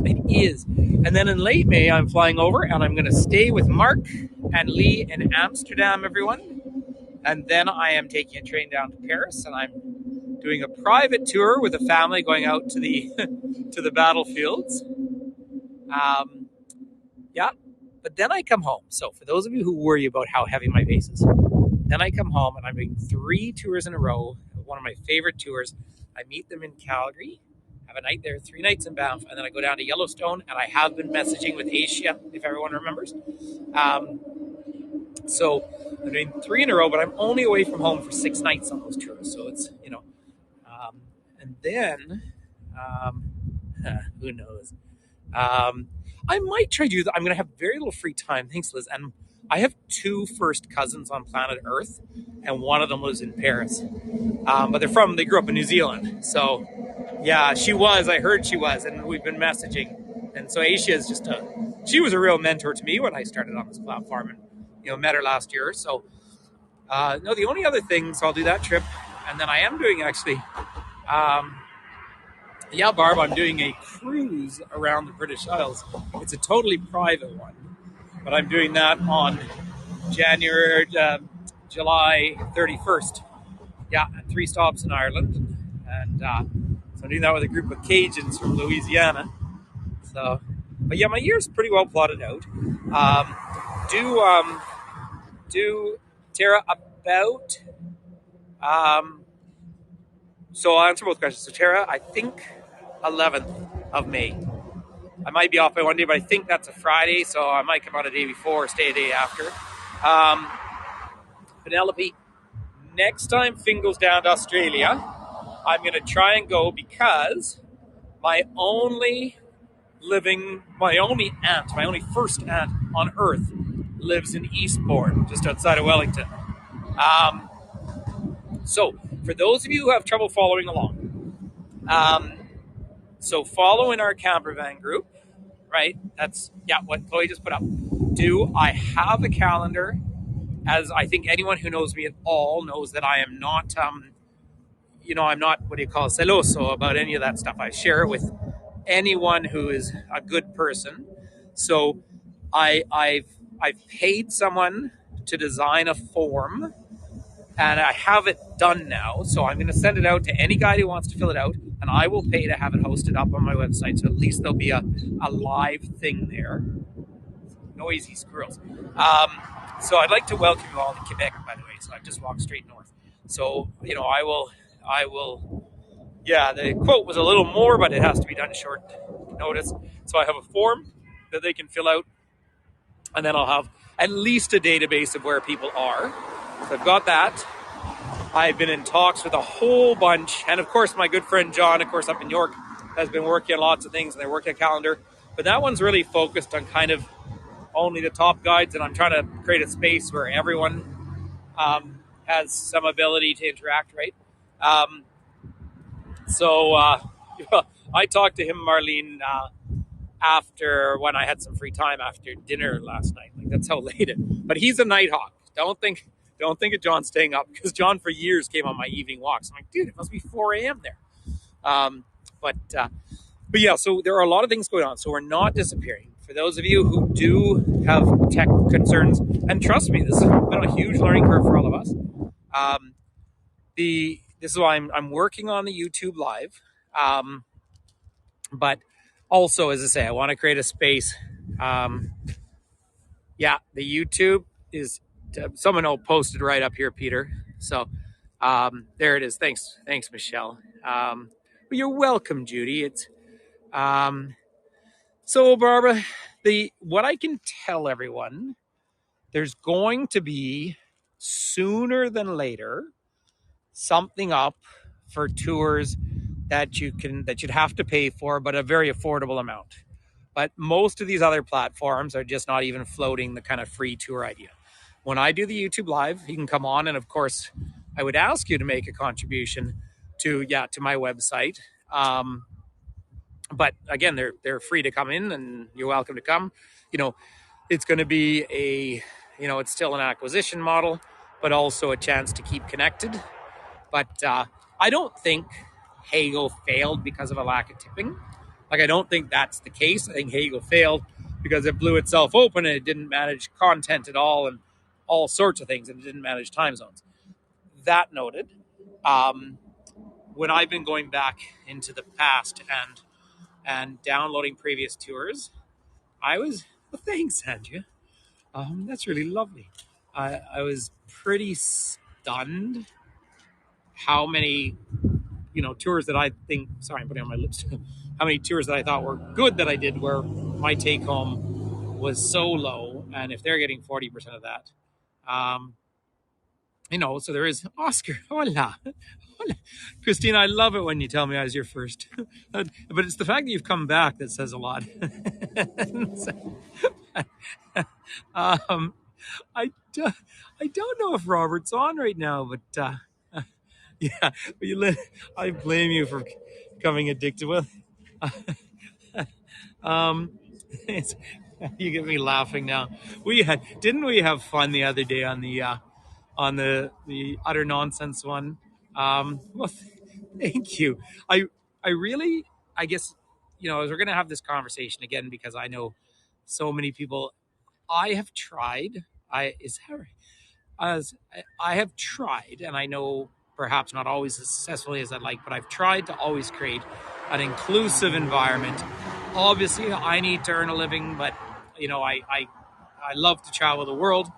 Speaker 3: It is. And then in late May, I'm flying over, and I'm going to stay with Mark and Lee in Amsterdam, everyone. And then I am taking a train down to Paris, and I'm doing a private tour with a family going out to the to the battlefields. But then I come home. So for those of you who worry about how heavy my base is, then I come home, and I'm doing 3 tours in a row. One of my favorite tours. I meet them in Calgary, have a night there, 3 nights in Banff, and then I go down to Yellowstone, and I have been messaging with Asia, if everyone remembers. So I'm doing 3 in a row, but I'm only away from home for 6 nights on those tours. So it's, and then, who knows? I might try to do that. I'm going to have very little free time. Thanks, Liz. And I have 2 first cousins on planet Earth, and one of them lives in Paris. But they grew up in New Zealand. So, yeah, I heard she was, and we've been messaging. And so Asia is just a she was a real mentor to me when I started on this platform, and met her last year. So no, the only other things, I'll do that trip, and then I am doing actually. Yeah, Barb, I'm doing a cruise around the British Isles. It's a totally private one, but I'm doing that on July 31st. Yeah, and 3 stops in Ireland, and so I'm doing that with a group of Cajuns from Louisiana. So, but yeah, my year's pretty well plotted out. Do Tara about. So I'll answer both questions. So Tara, I think 11th of May. I might be off by one day, but I think that's a Friday, so I might come out a day before or stay a day after. Penelope, next time Finn goes down to Australia, I'm going to try and go because my only first aunt on Earth lives in Eastbourne, just outside of Wellington. So for those of you who have trouble following along, so follow in our camper van group, right? That's what Chloe just put up. I have a calendar? As I think anyone who knows me at all knows that I am not, I'm not celoso about any of that stuff. I share it with anyone who is a good person. So I've paid someone to design a form, and I have it done now. So I'm going to send it out to any guy who wants to fill it out, and I will pay to have it hosted up on my website. So at least there'll be a live thing there. Noisy squirrels. So I'd like to welcome you all to Quebec, by the way. So I've just walked straight north. So, I will. Yeah, the quote was a little more, but it has to be done short notice. So I have a form that they can fill out, and then I'll have at least a database of where people are. So I've got that. I've been in talks with a whole bunch, and of course my good friend John, of course up in York, has been working on lots of things, and they're working a calendar. But that one's really focused on kind of only the top guides, and I'm trying to create a space where everyone has some ability to interact, right? So I talked to him, Marlene, after when I had some free time after dinner last night. Like, that's how late it. But he's a night hawk. Don't think of John staying up, because John for years came on my evening walks. I'm like, dude, it must be 4 a.m. there. But yeah, so there are a lot of things going on. So we're not disappearing. For those of you who do have tech concerns, and trust me, this has been a huge learning curve for all of us. This is why I'm working on the YouTube Live. But also, as I say, I want to create a space. The YouTube is, someone posted right up here, Peter. So there it is. Thanks, Michelle. You're welcome, Judy. It's so Barbara, what I can tell everyone, there's going to be sooner than later something up for tours that you'd have to pay for, but a very affordable amount. But most of these other platforms are just not even floating the kind of free tour idea. When I do the YouTube Live, you can come on, and of course, I would ask you to make a contribution to my website. But again, they're free to come in, and you're welcome to come. It's going to be it's still an acquisition model, but also a chance to keep connected. But I don't think heygo failed because of a lack of tipping. Like, I don't think that's the case. I think heygo failed because it blew itself open and it didn't manage content at all and all sorts of things, and it didn't manage time zones. That noted, when I've been going back into the past and downloading previous tours, thanks, Andrea. That's really lovely. I was pretty stunned how many, tours that I think, sorry, I'm putting on my lips, how many tours that I thought were good that I did where my take home was so low. And if they're getting 40% of that, so there is Oscar. Hola. Christine, I love it when you tell me I was your first. But it's the fact that you've come back that says a lot. I don't know if Robert's on right now, but yeah, but I blame you for becoming addicted with. You get me laughing now. Didn't we have fun the other day on the utter nonsense one? Well, thank you. I really, I guess, as we're gonna have this conversation again, because I know so many people. I have tried. I is that right? As I have tried, and I know perhaps not always as successfully as I'd like, but I've tried to always create an inclusive environment. Obviously, I need to earn a living, but I love to travel the world,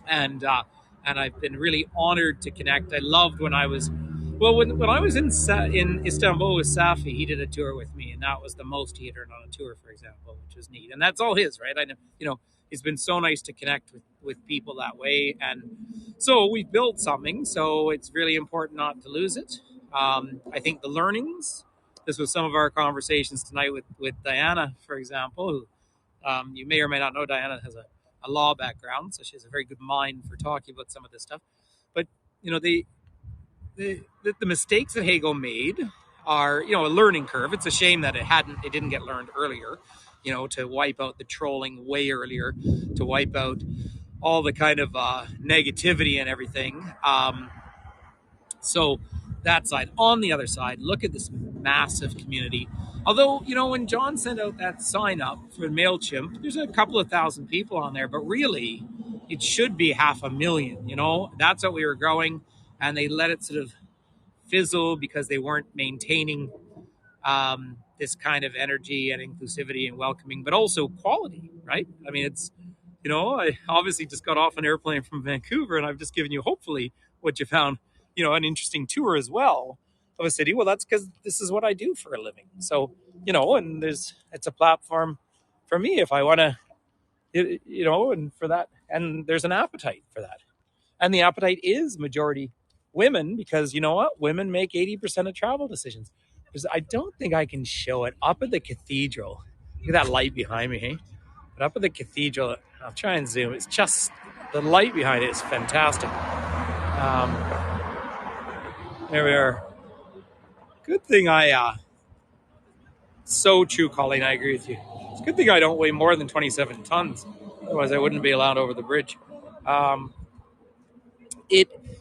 Speaker 3: and I've been really honored to connect. I loved when I was, well, when I was in Istanbul with Safi, he did a tour with me, and that was the most he had earned on a tour, for example, which was neat. And that's all his, right? I know, it's been so nice to connect with people that way, and so we've built something. So it's really important not to lose it. I think the learnings. This was some of our conversations tonight with Diana, for example, who you may or may not know. Diana has a law background, so she has a very good mind for talking about some of this stuff. But the mistakes that heygo made are a learning curve. It's a shame that it didn't get learned earlier. To wipe out the trolling way earlier, to wipe out all the kind of negativity and everything. So that side. On the other side, look at this massive community. Although, when John sent out that sign up for MailChimp, there's a couple of thousand people on there, but really it should be 500,000, That's what we were growing, and they let it sort of fizzle because they weren't maintaining this kind of energy and inclusivity and welcoming, but also quality, right? I mean, it's, I obviously just got off an airplane from Vancouver, and I've just given you hopefully what you found, an interesting tour as well of a city. Well, that's because this is what I do for a living. So, and it's a platform for me if I want to, and for that, and there's an appetite for that. And the appetite is majority women, because you know what? Women make 80% of travel decisions. Because I don't think I can show it up at the cathedral. Look at that light behind me, hey? But up at the cathedral, I'll try and zoom. It's just, the light behind it is fantastic. There we are. Good thing so true, Colleen, I agree with you. It's a good thing I don't weigh more than 27 tons. Otherwise, I wouldn't be allowed over the bridge.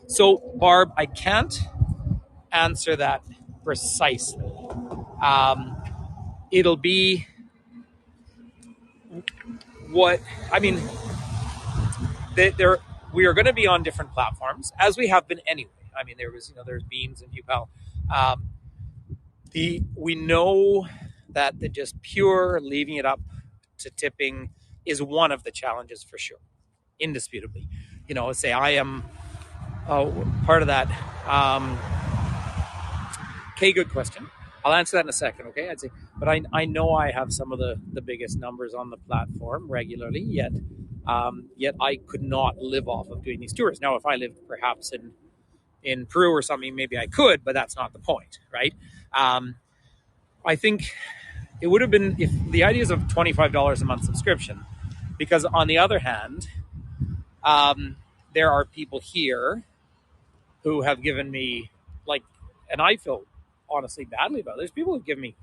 Speaker 3: So, Barb, I can't answer that precisely. It'll be what, I mean, we are going to be on different platforms, as we have been anyway. I mean, there's Beams and ViewPal. We know that the just pure leaving it up to tipping is one of the challenges for sure, indisputably. Say I am part of that. Okay, good question. I'll answer that in a second, okay? I'd say, but I know I have some of the biggest numbers on the platform regularly, yet I could not live off of doing these tours. Now, if I lived perhaps in Peru or something, maybe I could, but that's not the point, right? I think it would have been, if the idea is of $25 a month subscription, because on the other hand, there are people here who have given me, and I feel honestly badly about it. There's people who've given me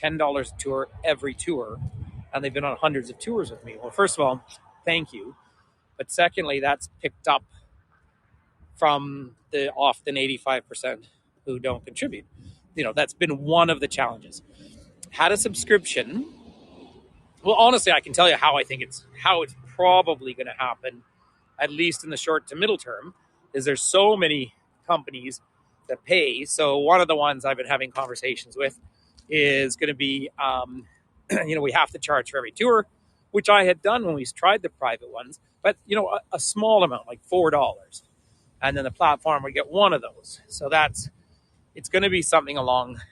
Speaker 3: $10 a tour every tour, and they've been on hundreds of tours with me. Well, first of all, thank you. But secondly, that's picked up from the often 85% who don't contribute. That's been one of the challenges. Had a subscription. Well, honestly, I can tell you how it's probably going to happen, at least in the short to middle term, is there's so many companies that pay. So one of the ones I've been having conversations with is going to be, we have to charge for every tour, which I had done when we tried the private ones, but a small amount, like $4. And then the platform would get one of those. So it's going to be something along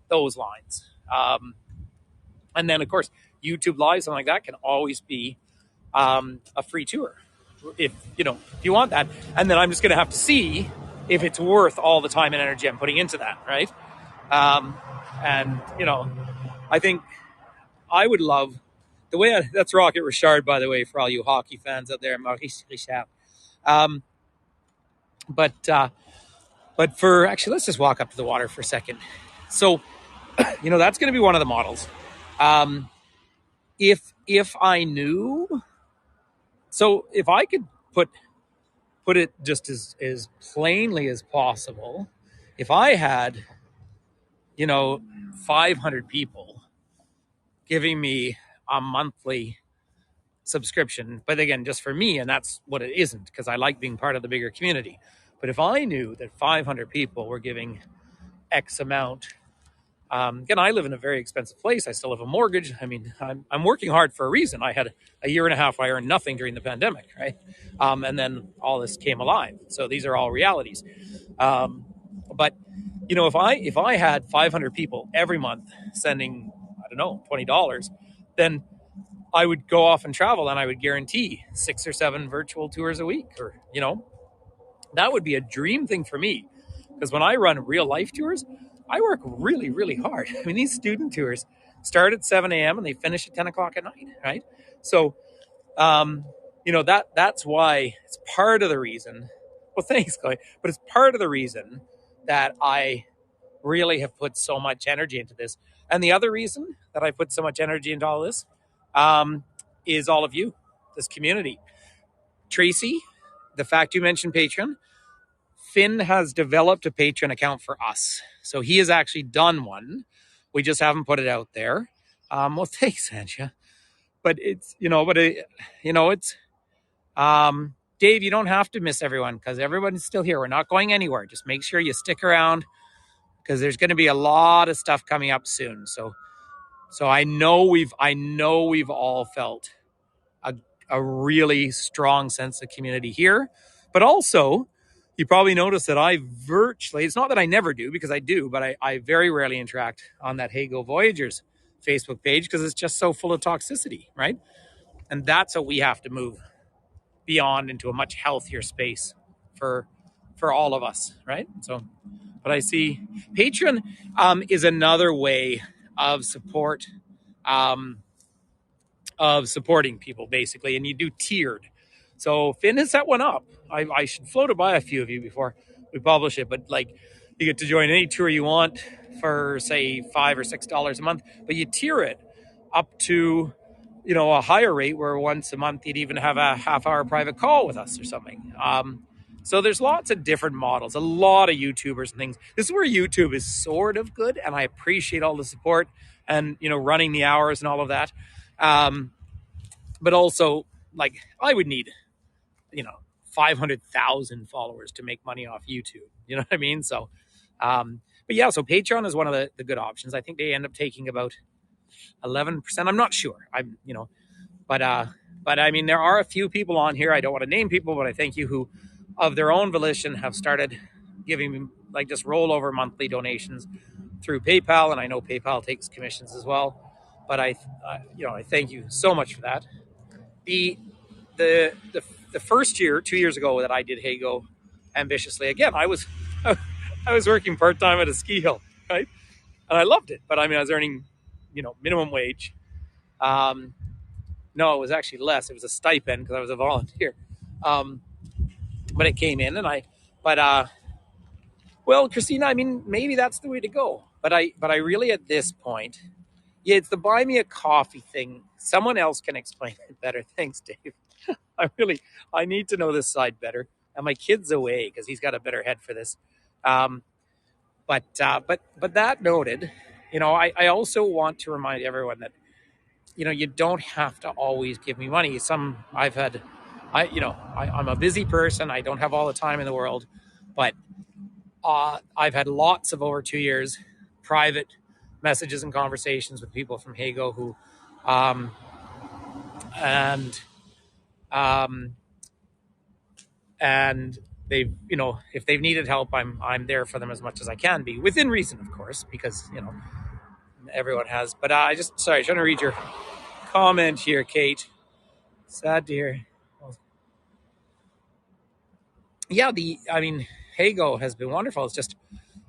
Speaker 3: those lines. And then of course, YouTube Live, something like that can always be a free tour if you want that. And then I'm just going to have to see if it's worth all the time and energy I'm putting into that, right? And I think I would love the way that's Rocket Richard, by the way, for all you hockey fans out there, Maurice Richard. But for actually, let's just walk up to the water for a second. So, that's going to be one of the models. if I knew, so if I could put it just as plainly as possible, if I had, 500 people giving me a monthly subscription, but again, just for me, and that's what it isn't, because I like being part of the bigger community. But if I knew that 500 people were giving X amount, again, I live in a very expensive place. I still have a mortgage. I mean, I'm working hard for a reason. I had a year and a half I earned nothing during the pandemic, right? And then all this came alive. So these are all realities. But if I had 500 people every month sending, I don't know, $20, then I would go off and travel, and I would guarantee 6 or 7 virtual tours a week, or that would be a dream thing for me. Because when I run real life tours, I work really, really hard. I mean, these student tours start at 7 a.m. and they finish at 10 o'clock at night, right? So, that's why it's part of the reason. Well, thanks, Chloe. But it's part of the reason that I really have put so much energy into this. And the other reason that I put so much energy into all this is all of you, this community. Tracy, the fact you mentioned Patreon, Finn has developed a Patreon account for us. So he has actually done one. We just haven't put it out there. Well, thanks, Anja. But it's, Dave, you don't have to miss everyone, because everyone's still here. We're not going anywhere. Just make sure you stick around, because there's going to be a lot of stuff coming up soon. So I know we've all felt a really strong sense of community here, but also you probably noticed that it's not that I never do, because I do, but I very rarely interact on that heygo Voyagers Facebook page, because it's just so full of toxicity, right? And that's what we have to move beyond into a much healthier space for all of us, right? So, but I see Patreon is another way of supporting people, basically, and you do tiered. So Finn has set one up. I should float it by a few of you before we publish it, but like, you get to join any tour you want for, say, $5 or $6 a month, but you tier it up to a higher rate, where once a month you'd even have a half-hour private call with us or something. So there's lots of different models, a lot of YouTubers and things. This is where YouTube is sort of good, and I appreciate all the support and running the hours and all of that. But also, like, I would need 500,000 followers to make money off YouTube. You know what I mean? So, but yeah, so Patreon is one of the good options. I think they end up taking about 11%. I'm not sure. But I mean, there are a few people on here. I don't want to name people, but I thank you who, of their own volition, have started giving me like just rollover monthly donations through PayPal, and I know PayPal takes commissions as well. But I thank you so much for that. The first year, 2 years ago, that I did heygo ambitiously, again, I was working part-time at a ski hill, right? And I loved it. But I mean, I was earning, minimum wage. No, it was actually less. It was a stipend because I was a volunteer. But it came in, well, Christina, I mean, maybe that's the way to go. But I really, at this point, yeah, it's the buy me a coffee thing. Someone else can explain it better. Thanks, Dave. I need to know this side better. And my kid's away because he's got a better head for this. But that noted, I also want to remind everyone that, you don't have to always give me money. I'm a busy person. I don't have all the time in the world, but I've had lots of, over 2 years, private messages and conversations with people from heygo who, and they've, if they've needed help, I'm there for them as much as I can be, within reason, of course, because, everyone has. But I'm trying to read your comment here, Kate. Sad to hear. Yeah, heygo has been wonderful. It's just,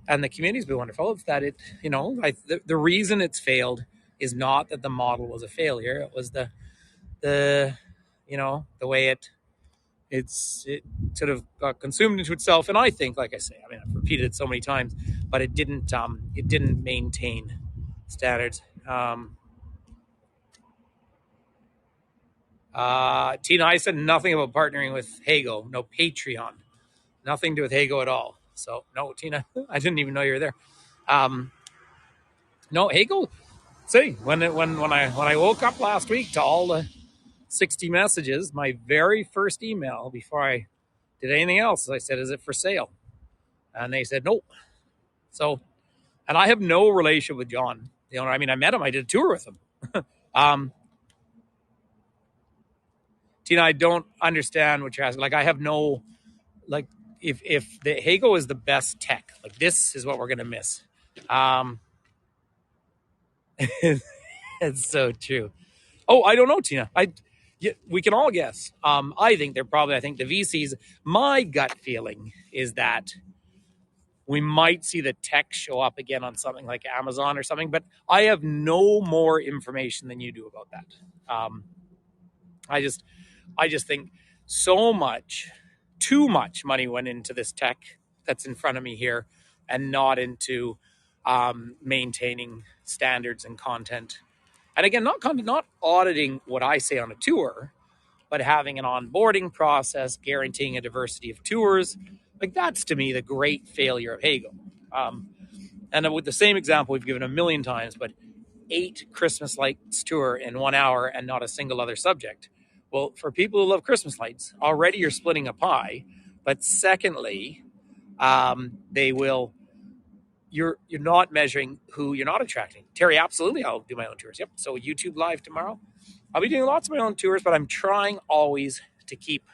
Speaker 3: and the community's been wonderful. It's that the reason it's failed is not that the model was a failure. It was the way it sort of got consumed into itself. And I think, like I say, I've repeated it so many times, but it didn't maintain standards. Tina, I said nothing about partnering with heygo. No Patreon. Nothing to do with heygo at all. So no, Tina, I didn't even know you were there. No, heygo. See, when I woke up last week to all the 60 messages, my very first email before I did anything else, I said, "Is it for sale?" And they said, "Nope." So, and I have no relation with John. You know, I mean, I met him. I did a tour with him. Tina, I don't understand what you're asking. Like, I have no, like, if the heygo is the best tech, like, this is what we're gonna miss. It's so true. Oh, I don't know, Tina. We can all guess. I think the VCs. My gut feeling is that we might see the tech show up again on something like Amazon or something, but I have no more information than you do about that. I just think too much money went into this tech that's in front of me here, and not into maintaining standards and content. And again, not auditing what I say on a tour, but having an onboarding process, guaranteeing a diversity of tours. Like, that's to me the great failure of heygo. And with the same example we've given a million times, but 8 Christmas lights tour in 1 hour and not a single other subject. Well, for people who love Christmas lights, already you're splitting a pie. But secondly, you're not measuring who you're not attracting. Terry, absolutely, I'll do my own tours. Yep. So YouTube live tomorrow. I'll be doing lots of my own tours, but I'm trying always to keep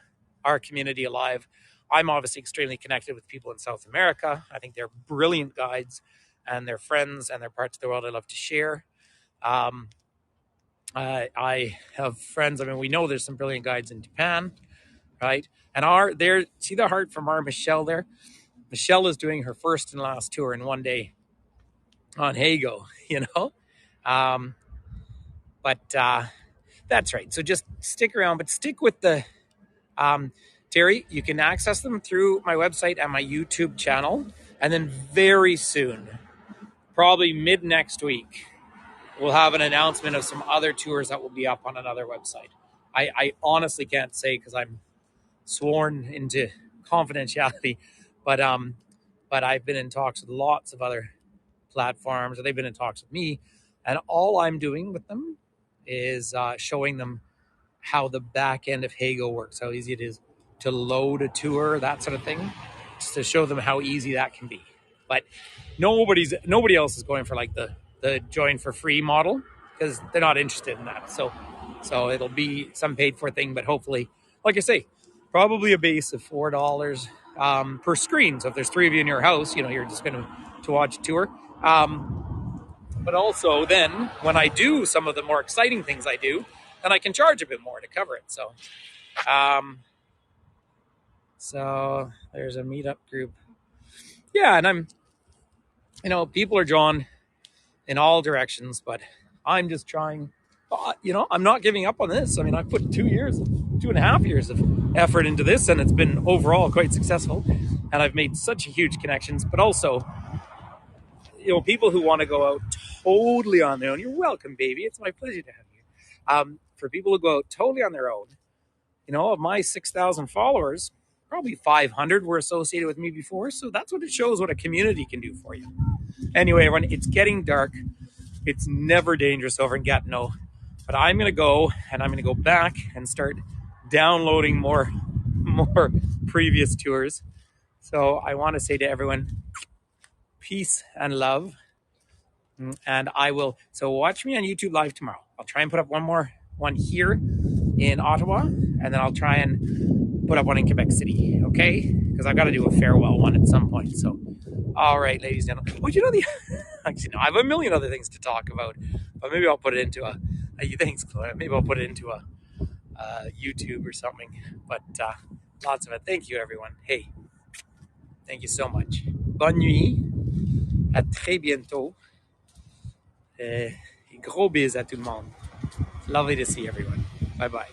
Speaker 3: our community alive. I'm obviously extremely connected with people in South America. I think they're brilliant guides, and they're friends, and they're parts of the world I love to share. I have friends. I mean, we know there's some brilliant guides in Japan, right? And see the heart from our Michelle there? Michelle is doing her first and last tour in 1 day on heygo, you know? But that's right. So just stick around, but stick with the, Terry, you can access them through my website and my YouTube channel. And then very soon, probably mid next week, we'll have an announcement of some other tours that will be up on another website. I honestly can't say because I'm sworn into confidentiality, but I've been in talks with lots of other platforms, or they've been in talks with me, and all I'm doing with them is showing them how the back end of heygo works, how easy it is to load a tour, that sort of thing, just to show them how easy that can be. But nobody else is going for like the join for free model, because they're not interested in that. So it'll be some paid for thing, but hopefully, like I say, probably a base of $4 per screen. So if there's 3 of you in your house, you know, you're just going to watch a tour. But also then when I do some of the more exciting things I do, then I can charge a bit more to cover it. So there's a meetup group. Yeah. And people are drawn in all directions, but I'm just trying, I'm not giving up on this. I mean, I've put 2.5 years of effort into this, and it's been overall quite successful. And I've made such huge connections, but also, people who want to go out totally on their own, you're welcome, baby. It's my pleasure to have you. For people who go out totally on their own, of my 6,000 followers, probably 500 were associated with me before. So that's what it shows what a community can do for you. Anyway, everyone, it's getting dark. It's never dangerous over in Gatineau. But I'm going to go, and I'm going to go back and start downloading more previous tours. So I want to say to everyone, peace and love. And so watch me on YouTube Live tomorrow. I'll try and put up one here in Ottawa, and then I'll try and put up one in Quebec City, okay? Because I've got to do a farewell one at some point. So, all right, ladies and gentlemen. Well, actually, no, I have a million other things to talk about, but maybe I'll put it into thanks, Chloe. Maybe I'll put it into a YouTube or something. But lots of it. Thank you, everyone. Hey, thank you so much. Bonne nuit. À très bientôt. Gros bisous à tout le monde. Lovely to see everyone. Bye-bye.